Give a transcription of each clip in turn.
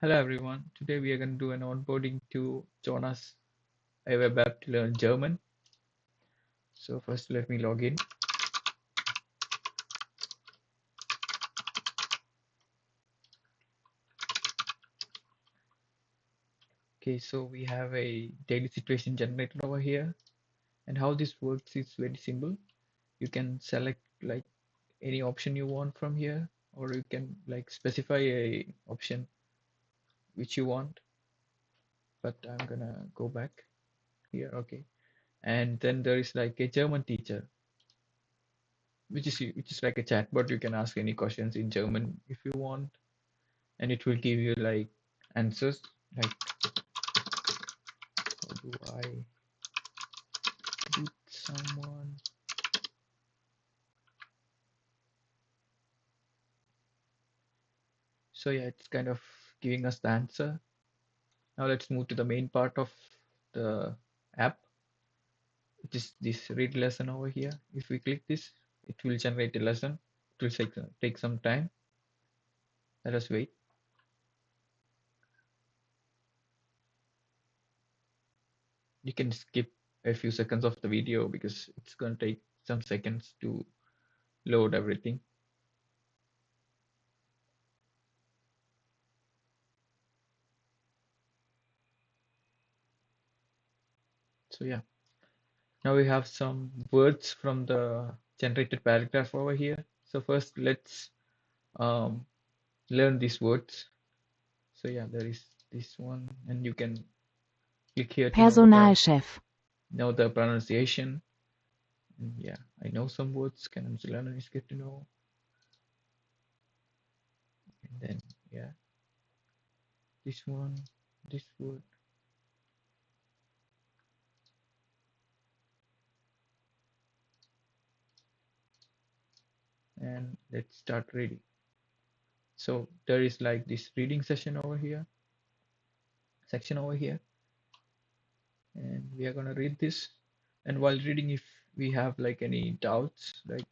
Hello everyone. Today we are going to do an onboarding to Jonas, a web app to learn German. So first let me log in. Okay, so we have a daily situation generator over here. And how this works is very simple. You can select like any option you want from here, or you can like specify a option which you want. But I'm gonna go back here. Okay. And then there is like a German teacher, which is like a chatbot. You can ask any questions in German if you want, and it will give you like answers like how do I beat someone. So yeah, it's kind of giving us the answer. Now let's move to the main part of the app, which is this read lesson over here. If we click this, it will generate a lesson. It will take some time. Let us wait. You can skip a few seconds of the video because it's going to take some seconds to load everything. So yeah, now we have some words from the generated paragraph over here. So first let's um, learn these words. So yeah, there is this one, and you can click here to Personalchef, know the pronunciation. And yeah, I know some words. Can learn is good to know. And then yeah, this one, this word, and let's start reading. So there is like this reading session over here, section over here, and we are gonna read this. And while reading, if we have like any doubts, like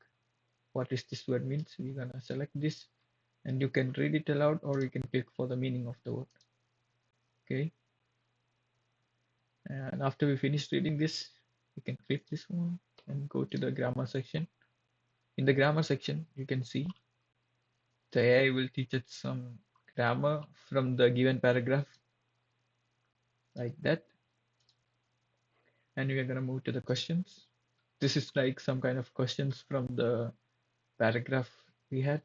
what is this word means, we're gonna select this, and you can read it aloud or you can click for the meaning of the word. Okay, and after we finish reading this, you can click this one and go to the grammar section. In the grammar section, you can see the AI will teach us some grammar from the given paragraph like that. And we are gonna move to the questions. This is like some kind of questions from the paragraph we had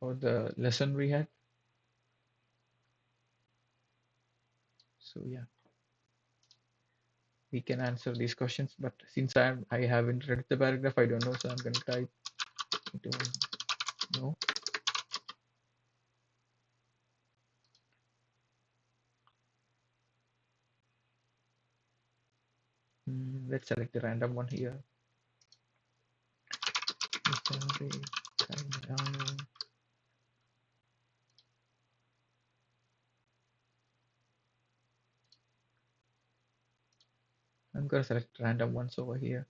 or the lesson we had. So yeah, we can answer these questions, but since I haven't read the paragraph, I don't know, so I'm gonna type I don't know. Let's select a random one here. I'm gonna select random ones over here.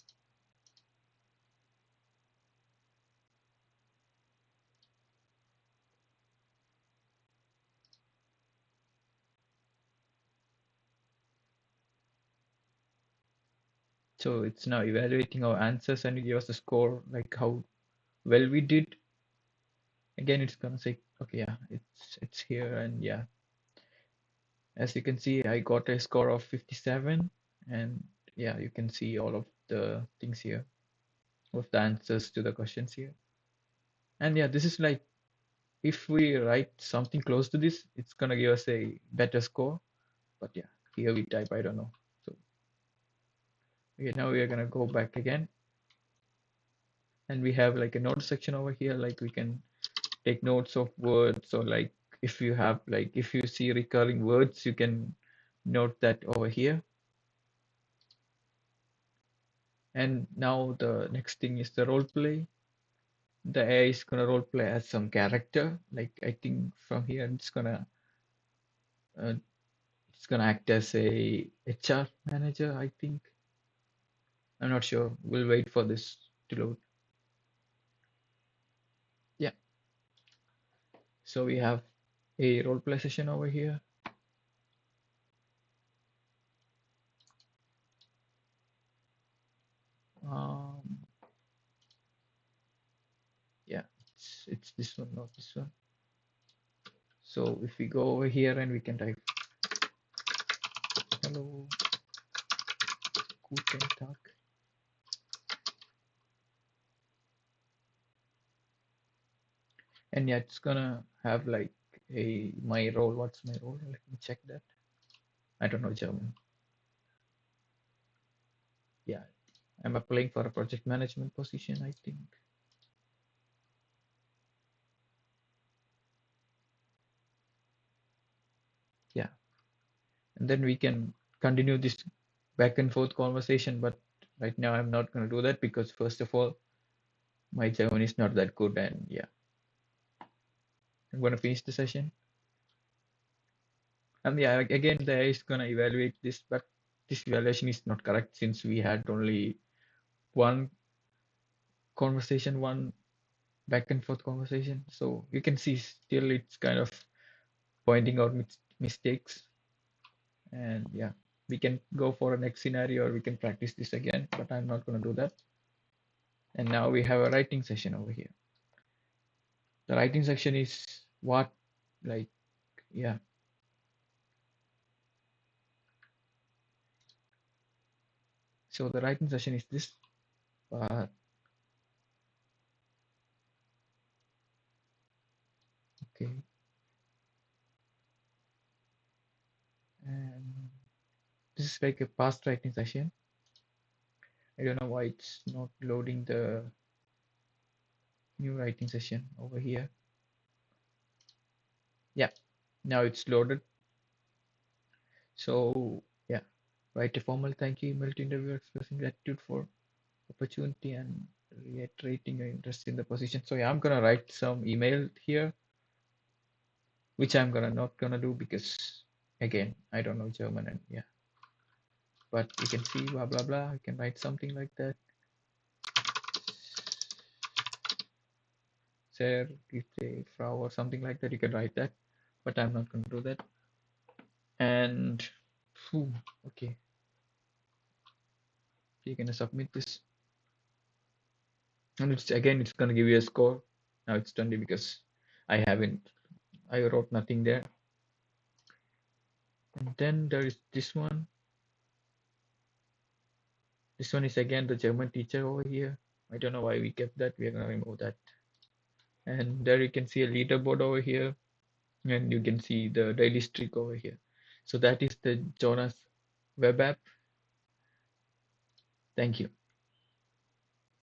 So it's now evaluating our answers and give us a score, like how well we did. Again, it's gonna say, okay, yeah, it's here, and yeah, as you can see, I got a score of 57, and yeah, you can see all of the things here, of the answers to the questions here. And yeah, this is like if we write something close to this, it's gonna give us a better score. But yeah, here we type, I don't know. So okay, now we are gonna go back again, and we have like a note section over here, like we can take notes of words, or like if you have like if you see recurring words, you can note that over here. And now the next thing is the role play. The AI is gonna role play as some character, like I think from here uh, it's gonna act as a HR manager, I think. I'm not sure, we'll wait for this to load. Yeah, so we have a role play session over here. Um, yeah, it's this one, not this one. So if we go over here and we can type hello, guten Tag, and yeah, it's gonna have like a my role. What's my role? Let me check that. I don't know German. Yeah, I'm applying for a project management position, I think. Yeah, and then we can continue this back and forth conversation. But right now, I'm not gonna do that because first of all, my German is not that good, and yeah, I'm gonna finish the session. And yeah, again, the AI is gonna evaluate this, but this evaluation is not correct since we had only one conversation, one back and forth conversation. So you can see still it's kind of pointing out mistakes. And yeah, we can go for a next scenario or we can practice this again, but I'm not gonna do that. And now we have a writing session over here. The writing section is what, like, yeah. So the writing session is this, but okay. And this is like a past writing session. I don't know why it's not loading the new writing session over here. Yeah, now it's loaded. So yeah, write a formal thank you email to interviewer expressing gratitude for opportunity and reiterating your interest in the position. So yeah, I'm gonna write some email here, which I'm gonna not gonna do because again, I don't know German and yeah. But you can see blah blah blah. I can write something like that. Sehr geehrte Frau or something like that. You can write that, but I'm not gonna do that. And okay, you're gonna submit this, and it's gonna give you a score. Now it's 20 because I wrote nothing there. And then there is this one. This one is again the German teacher over here. I don't know why we kept that. We are gonna remove that. And there you can see a leaderboard over here, and you can see the daily streak over here. So that is the Jonas web app. Thank you.